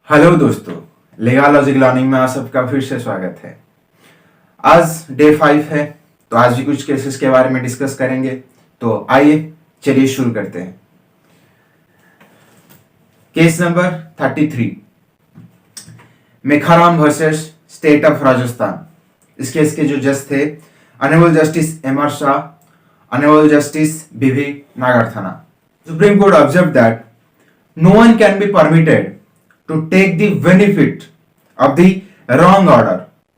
Hello दोस्तों, लेगालॉजिक learning में आप सबका फिर से स्वागत है। आज डे 5 है, तो आज भी कुछ केसेस के बारे में डिस्कस करेंगे। तो आइए चलिए शुरू करते हैं। Case number 33, Mekharam versus state of Rajasthan. इस केस के जो जज थे honourable justice M R. Shah, honourable justice B V. Nagarathna. Supreme court observe that no one can be permitted to take the benefit of the wrong order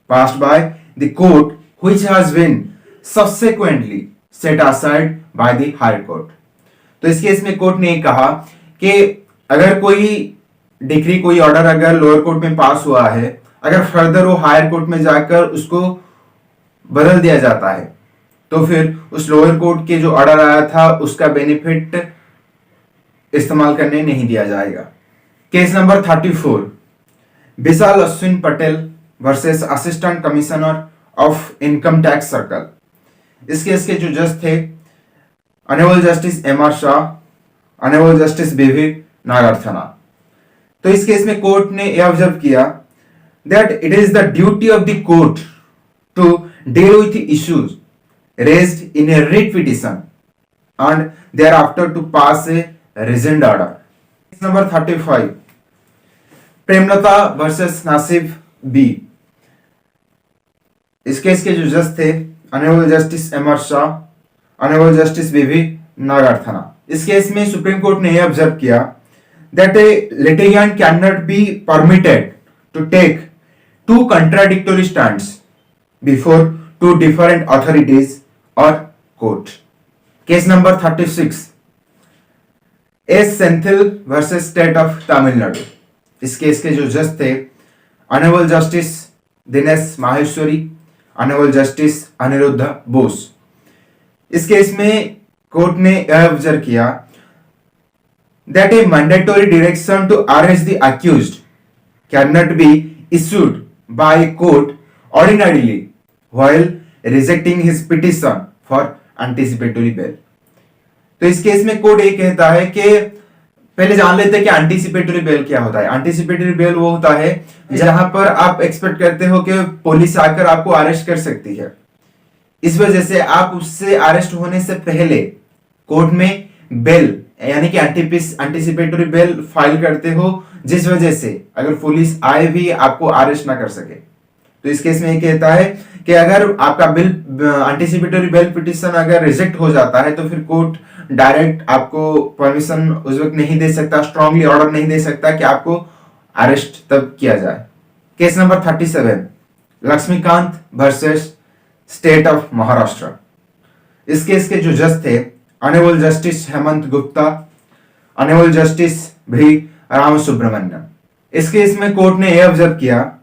passed by the court which has been subsequently set aside by the higher court। तो इस case में court ने कहा कि अगर कोई decree, कोई order अगर लोअर कोर्ट में पास हुआ है, अगर फर्दर वो हायर कोर्ट में जाकर उसको बदल दिया जाता है, तो फिर उस लोअर कोर्ट के जो ऑर्डर आया था उसका बेनिफिट इस्तेमाल करने नहीं दिया जाएगा। Case number 34, Vishal Ashwin Patel versus assistant commissioner of income tax circle. इस केस के जो जज थे honourable justice M R. Shah, honourable justice B V. Nagarathna. तो इस केस में कोर्ट ने यह ऑब्जर्व किया that it is the duty of the court to deal with issues raised in a writ petition and thereafter to pass a reasoned order। Number 35, Premlata versus Nasif B. इस case के जो जज थे honourable justice M R. Shah, honourable justice B V. Nagarathna. इस case में supreme court ने यह observe किया that a litigant can not be permitted to take two contradictory stands before two different authorities और court. Case number 36, S Senthil versus state of Tamil Nadu. इस case के जो जज थे honourable justice Dinesh Maheshwari, honourable justice Aniruddha Bose. इस केस में कोर्ट ने यह ऑब्जर्व किया that a mandatory direction to arrest the accused can not be issued by court ordinarily while rejecting his petition for anticipatory bail. तो इस केस में कोर्ट ये कहता है कि पहले जान लेते हैं कि एंटीसिपेटरी बेल क्या होता है। एंटीसिपेटरी बेल वो होता है जहां पर आप एक्सपेक्ट करते हो कि पुलिस आकर आपको अरेस्ट कर सकती है, इस वजह से आप उससे अरेस्ट होने से पहले कोर्ट में बेल यानी कि एंटीसिपेटरी बेल फाइल करते हो, जिस वजह से अगर पुलिस आए भी आपको अरेस्ट ना कर सके। तो इस केस में ये कहता है कि अगर आपका बिल एंटीसिपेटरी बेल पिटिशन अगर रिजेक्ट हो जाता है तो फिर कोर्ट डायरेक्ट आपको परमिशन उस वक्त नहीं दे सकता, स्ट्रांगली ऑर्डर नहीं दे सकता कि आपको अरेस्ट तब किया जाए। Case number 37, Laxmikant versus state of Maharashtra. इस केस के जो जज थे honourable justice Hemant Gupta, honourable justice B Ram Subramaniam. इस केस में कोर्ट ने यह ऑब्जर्व किया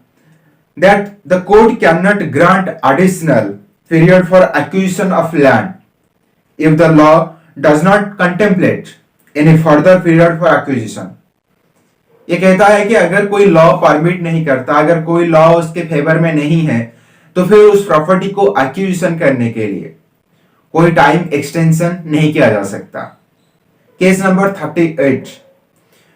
that the court cannot grant additional period for acquisition of land if the law does not contemplate any further period for acquisition। ये कहता है कि अगर कोई लॉ परमिट नहीं करता, अगर कोई लॉ उसके फेवर में नहीं है, तो फिर उस प्रॉपर्टी को एक्विजिशन करने के लिए कोई टाइम एक्सटेंशन नहीं किया जा सकता। Case number 38,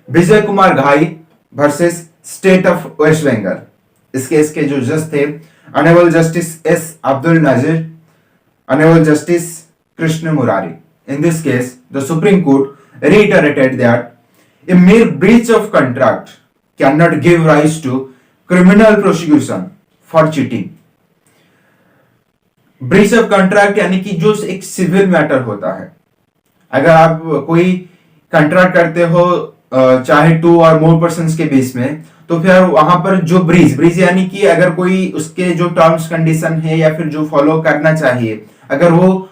Vijay Kumar Ghai versus state of West Bengal. इस केस के जो जज थे honourable justice S Abdul Nazeer, honourable justice Krishna Murari. In this case the supreme court reiterated that a mere breach of contract cannot give rise to criminal prosecution for cheating। Breach of contract यानी कि जो एक civil matter होता है, अगर आप कोई contract करते हो चाहे 2 और मोर पर्सन्स के बीच में, तो फिर वहां पर जो ब्रीच यानी कि अगर कोई उसके जो टर्म्स कंडीशन है या फिर जो फॉलो करना चाहिए अगर वो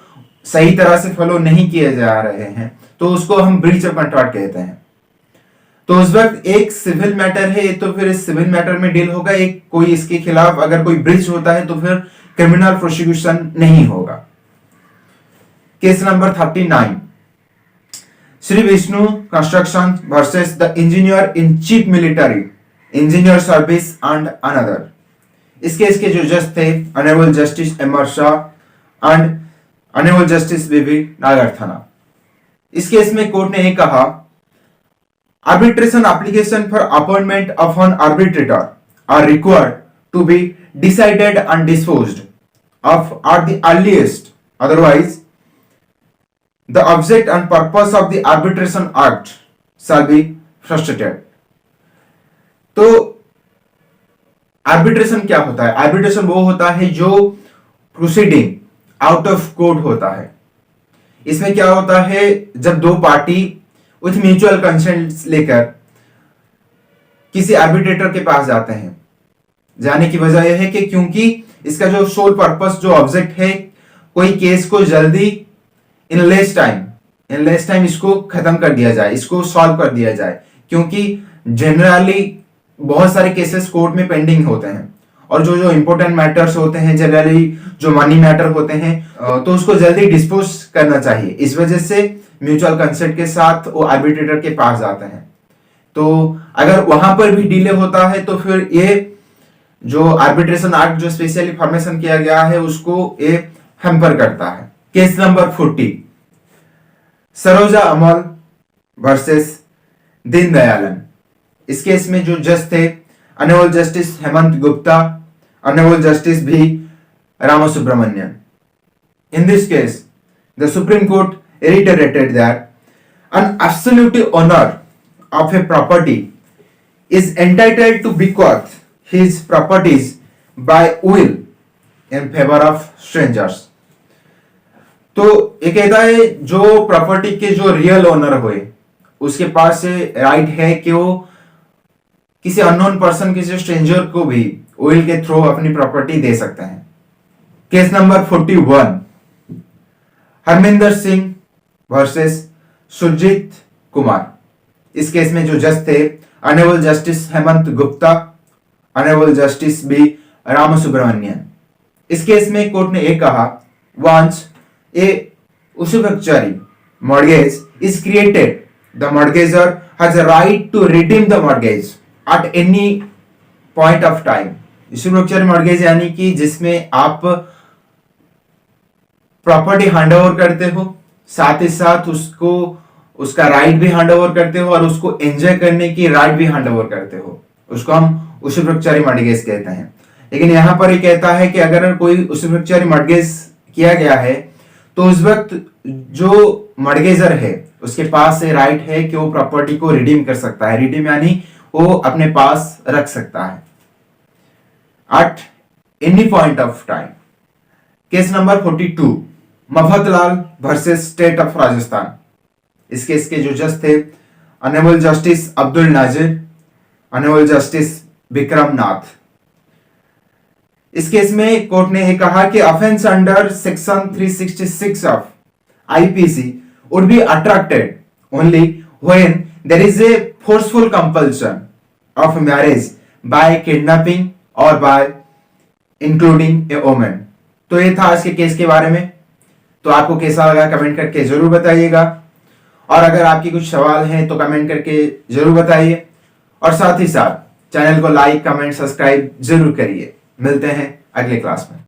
सही तरह से फॉलो नहीं किए जा रहे हैं, तो उसको हम ब्रीच ऑफ कॉन्ट्रैक्ट कहते हैं। तो उस वक्त एक सिविल मैटर है, तो फिर इस सिविल मैटर में डील होगा, एक कोई इसके खिलाफ अगर कोई ब्रीच होता है तो फिर क्रिमिनल प्रोसिक्यूशन नहीं होगा। Case number 39, Shri Vishnu construction versus the engineer in chief military engineer service and another. इस केस के जो जज थे honourable justice M R. Shah and honourable justice B V. Nagarathna. इस केस में कोर्ट ने कहा Arbitration application for appointment of an arbitrator are required to be decided and disposed of at the earliest. Otherwise, the object and purpose of the Arbitration Act shall be frustrated. तो arbitration क्या होता है? Arbitration वो होता है जो proceeding out of court होता है। इसमें क्या होता है, जब दो पार्टी विथ म्यूचुअल कंसेंट लेकर किसी आर्बिट्रेटर के पास जाते हैं, जाने की वजह यह है कि क्योंकि इसका जो सोल पर्पस, जो ऑब्जेक्ट है, कोई केस को जल्दी इन लेस टाइम इसको खत्म कर दिया जाए, इसको सॉल्व कर दिया जाए, क्योंकि जनरली बहुत सारे केसेस कोर्ट में पेंडिंग होते हैं और जो इंपॉर्टेंट मैटर्स होते हैं, जनरली जो मनी मैटर होते हैं, तो उसको जल्दी डिस्पोज करना चाहिए। इस वजह से म्यूचुअल कंसेंट के साथ वो आर्बिट्रेटर के पास जाते हैं। तो अगर वहां पर भी डिले होता है तो फिर ये जो आर्बिट्रेशन एक्ट जो स्पेशली फॉर्मेशन किया गया है उसको ये हैम्पर करता है। केस नंबर 40, सरोजा अमल वर्सेस दीनदयालन। इस केस में जो जज थे honourable justice Hemant Gupta, honourable justice भी Ramasubramanian. In this case, the Supreme Court reiterated that an absolute owner of a property is entitled to bequeath his properties by will in favor of strangers. तो ये कहता है जो प्रॉपर्टी के जो real owner हुए उसके पास राइट है कि वो किसी अननोन पर्सन, किसी स्ट्रेंजर को भी विल के थ्रू अपनी प्रॉपर्टी दे सकते हैं। Case number 41, Harminder Singh versus Surjit Kumar. इस केस में जो जज थे honourable justice Hemant Gupta, honourable justice B Ramasubramanian. इस केस में कोर्ट ने एक कहा, once a usufructuary mortgage is created, the mortgagor has a right to redeem the mortgage at any point of time. usufructuary mortgage यानी कि जिसमें आप प्रॉपर्टी हैंड ओवर करते हो, साथ ही साथ उसको उसका राइट भी हैंड ओवर करते हो और उसको एंजॉय करने की राइट भी हैंड ओवर करते हो, उसको हम usufructuary mortgage कहते हैं। लेकिन यहां पर ये कहता है कि अगर कोई usufructuary mortgage किया गया है तो उस वक्त जो मॉर्गेजर है उसके पास से राइट है कि वो प्रॉपर्टी को रिडीम कर सकता है। रिडीम यानी वो अपने पास रख सकता है at any point of time. Case number 42, Mafatlal versus state of Rajasthan. इस केस के जो जज थे honourable justice Abdul Nazeer, honourable justice Vikram Nath. इस केस में कोर्ट ने यह कहा कि offence under section 366 of IPC would be attracted only when there is a forceful compulsion of marriage by kidnapping और बाय इंक्लूडिंग ए वुमन। तो ये था आज के केस के बारे में। तो आपको कैसा लगा कमेंट करके जरूर बताइएगा, और अगर आपकी कुछ सवाल हैं तो कमेंट करके जरूर बताइए, और साथ ही साथ चैनल को लाइक, कमेंट, सब्सक्राइब जरूर करिए। मिलते हैं अगले क्लास में।